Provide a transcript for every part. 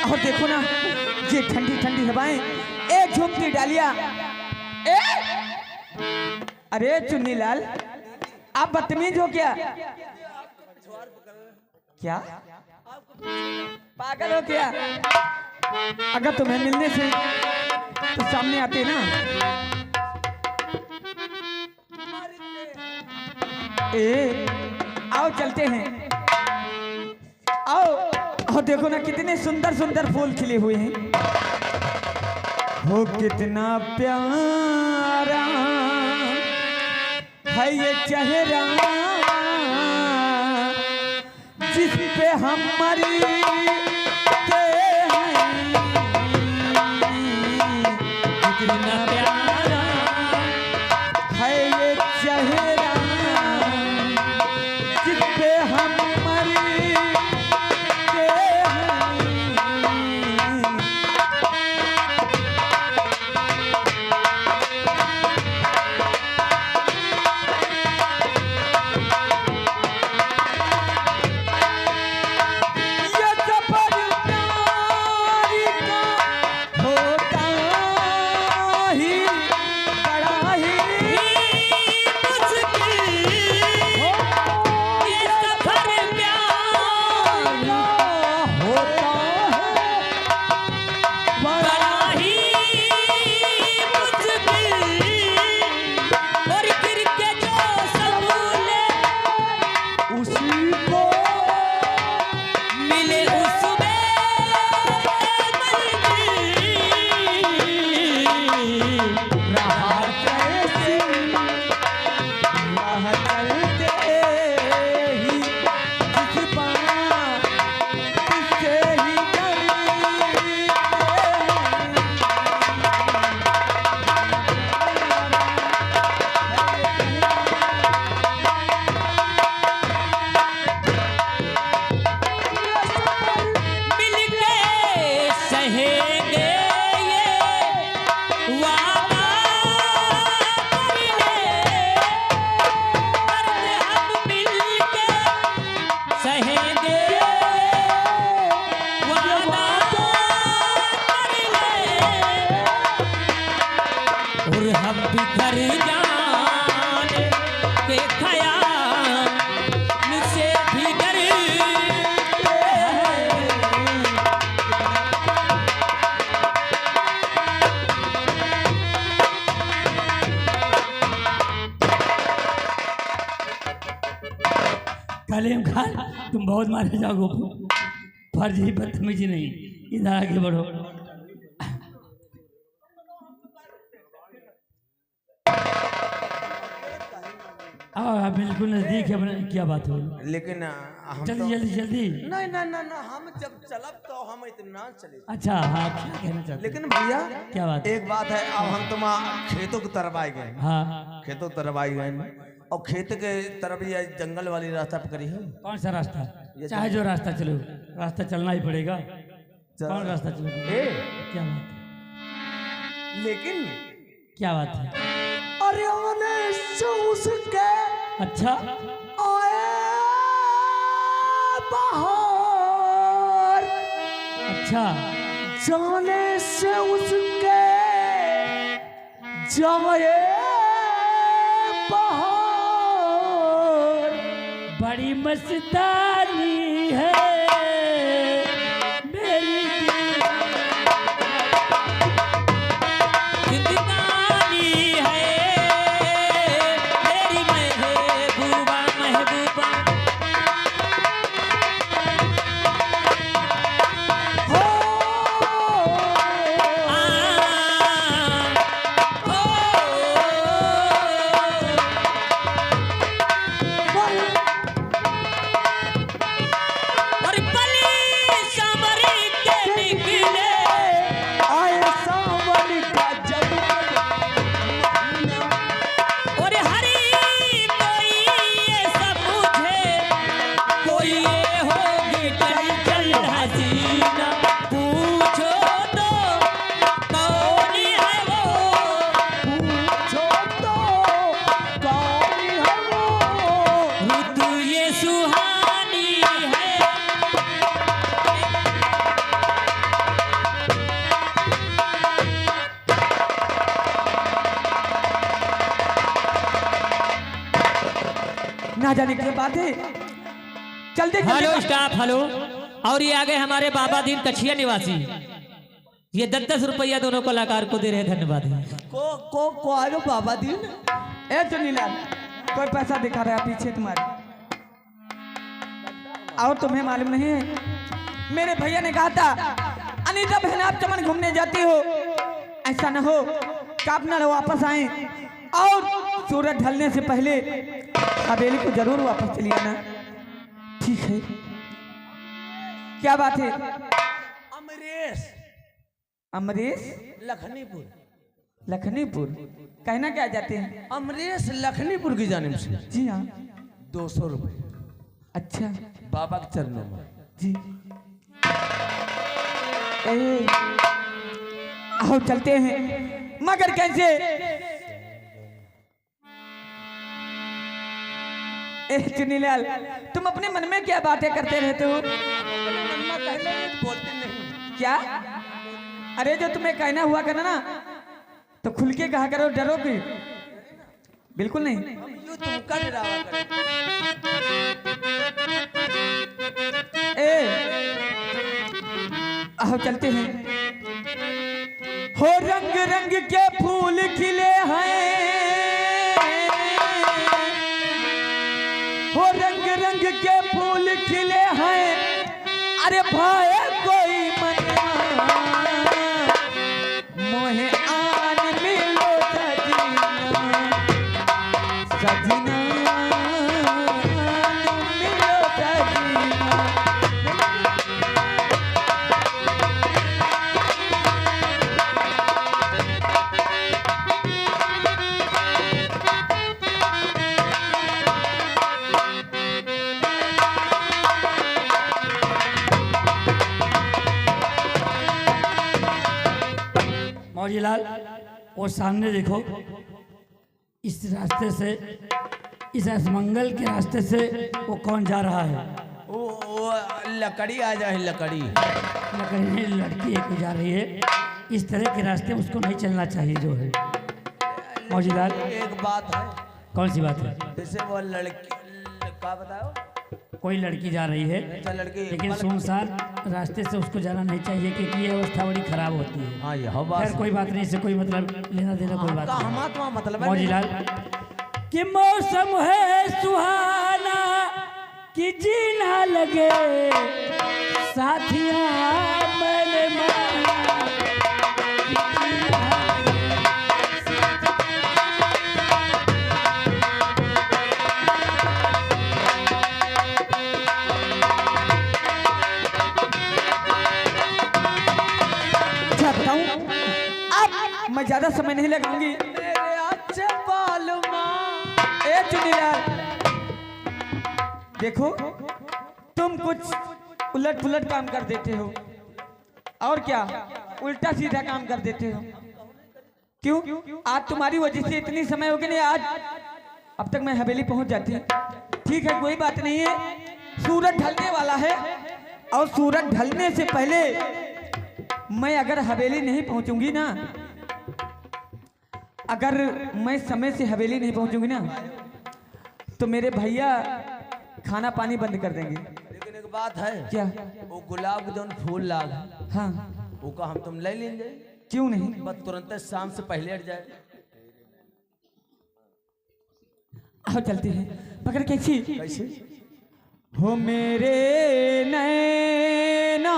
और देखो ना ये ठंडी ठंडी हवाएं, एक झुमकी डालिया। अरे चुन्नी लाल, आप बदतमीज हो क्या? क्या पागल हो क्या? अगर तुम्हें मिलने से तो सामने आते ना। आओ चलते हैं, आओ। और देखो ना कितने सुंदर सुंदर फूल खिले हुए हैं। हो कितना प्यारा है ये चेहरा जिस पे हम मरते हैं। कितना प्यारा है ये चेहरा जिस पे हम मरते हैं। कलीम खान, तुम बहुत मारे जाओ। फर्जी बदतमीजी नहीं, इधर आगे बढ़ो। बिल्कुल नजदीक है। क्या बात हो? लेकिन हम जल्दी तो... जल्दी जल्दी। नहीं ना ना ना, हम जब चलब तो हम इतना चले। अच्छा हाँ, क्या कहना चाहते? लेकिन भैया क्या बात? एक बात है, अब हम तुम खेतों की तरफ आए गए। हाँ, खेतों की तरफ आए गए और खेत के तरफ ये जंगल वाली रास्ता पकड़ी है। कौन सा रास्ता? चाहे जो रास्ता चलो, रास्ता चलना ही पड़ेगा। कौन रास्ता चलो? क्या बात है? लेकिन क्या बात है? अरे उसके अच्छा आए बाहर, अच्छा, जाने से उसके जाए बाहर। बड़ी मस्तानी है मेरी जिंदगानी है मेरी महबूबा महबूबा। जाने की बात है। चलते हेलो स्टाफ, हेलो। और ये आ गए हमारे बाबा दीन कछिया निवासी, ये 10-10 रुपया दोनों कलाकार को दे रहे हैं, धन्यवाद। को आयो बाबा दीन। ए चुनीलाल, कोई पैसा दिखा रहा है पीछे तुम्हारे, और तुम्हें मालूम नहीं है मेरे भैया ने कहा था अनीता बहन आप चमन घूमने जाती हो, ऐसा न हो कि आप न वापस आए और सूरज ढलने से पहले हवेली को जरूर वापस चली आना। ठीक है, क्या बात है? अमरेश अमरीश लखनीपुर। लखनीपुर कहना क्या जाते हैं? अमरेश लखनीपुर की जानिब से। जी हाँ। 200 रुपये। अच्छा बाबा के चरणों में। जी। आओ चलते हैं, मगर कैसे? चुनीलाल, तुम अपने मन में क्या बातें करते रहते हो? बोलते नहीं क्या? अरे जो तुम्हें कहना हुआ करना ना तो खुल के कहा करो, डरो कि बिल्कुल नहीं। यूं तुमका डरावा करे। आओ चलते हैं। हो रंग रंग के फूल खिले हैं, हो रंग रंग के फूल खिले हैं, अरे भाई कोई मना मोहे आन मिलो सजना, सजना आन मिलो सजना। मौजीलाल, वो सामने देखो, इस रास्ते से, इस असमंगल के रास्ते से वो कौन जा रहा है? वो लकड़ी आ जाए, लकड़ी। लकड़ी लड़की एक जा रही है, इस तरह के रास्ते उसको नहीं चलना चाहिए जो है। मौजीलाल, एक बात है। कौन सी बात है? जैसे वो लड़की क्या बताओ, कोई लड़की जा रही है, अच्छा लड़की, लेकिन सुनसान रास्ते से उसको जाना नहीं चाहिए क्योंकि ये अवस्था बड़ी खराब होती है। हाँ ये बात। खैर कोई बात नहीं, इससे कोई मतलब लेना देना कोई बात नहीं। हमारा मतलब है मौजीलाल, कि मौसम है सुहाना कि जीना लगे साथिया, मैंने माना कि जीना अब मैं ज्यादा समय नहीं लगाऊंगी। मेरे अच्छे बालमा। ए चुनीलाल, देखो तुम कुछ उलट पुलट काम कर देते हो, और क्या उल्टा सीधा काम कर देते हो। क्यों? आज तुम्हारी वजह से इतनी समय हो गई नहीं, आज अब तक मैं हवेली पहुंच जाती। ठीक है, कोई बात नहीं है, सूरज ढलने वाला है और सूरज ढलने से पहले मैं अगर हवेली नहीं पहुंचूंगी ना, अगर मैं समय से हवेली नहीं पहुंचूंगी ना, तो मेरे भैया खाना पानी बंद कर देंगे। लेकिन एक बात है। क्या? वो गुलाब के जो फूल लाग, हाँ, वो का हम तुम ले लेंगे। क्यों नहीं? बस तुरंत शाम से पहले हट जाए। आओ चलते हैं, मगर कैसी? कैसे? हो मेरे नैना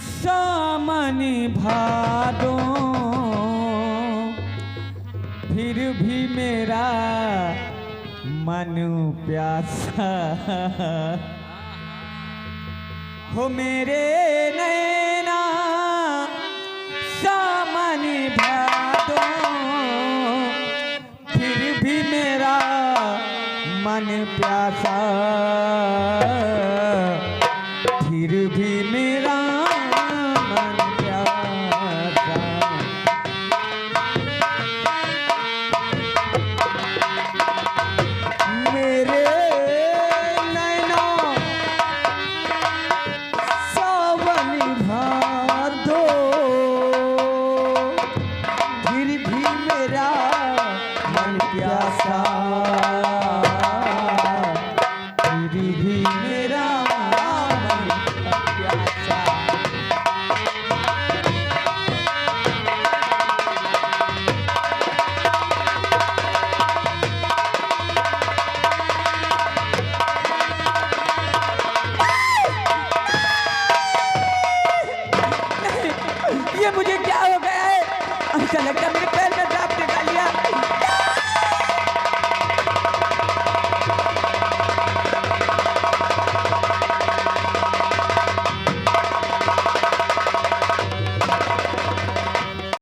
सामनी भादो, फिर भी मेरा मन प्यासा। हो मेरे नैना सामनी भादो, फिर भी मेरा मन प्यासा, फिर भी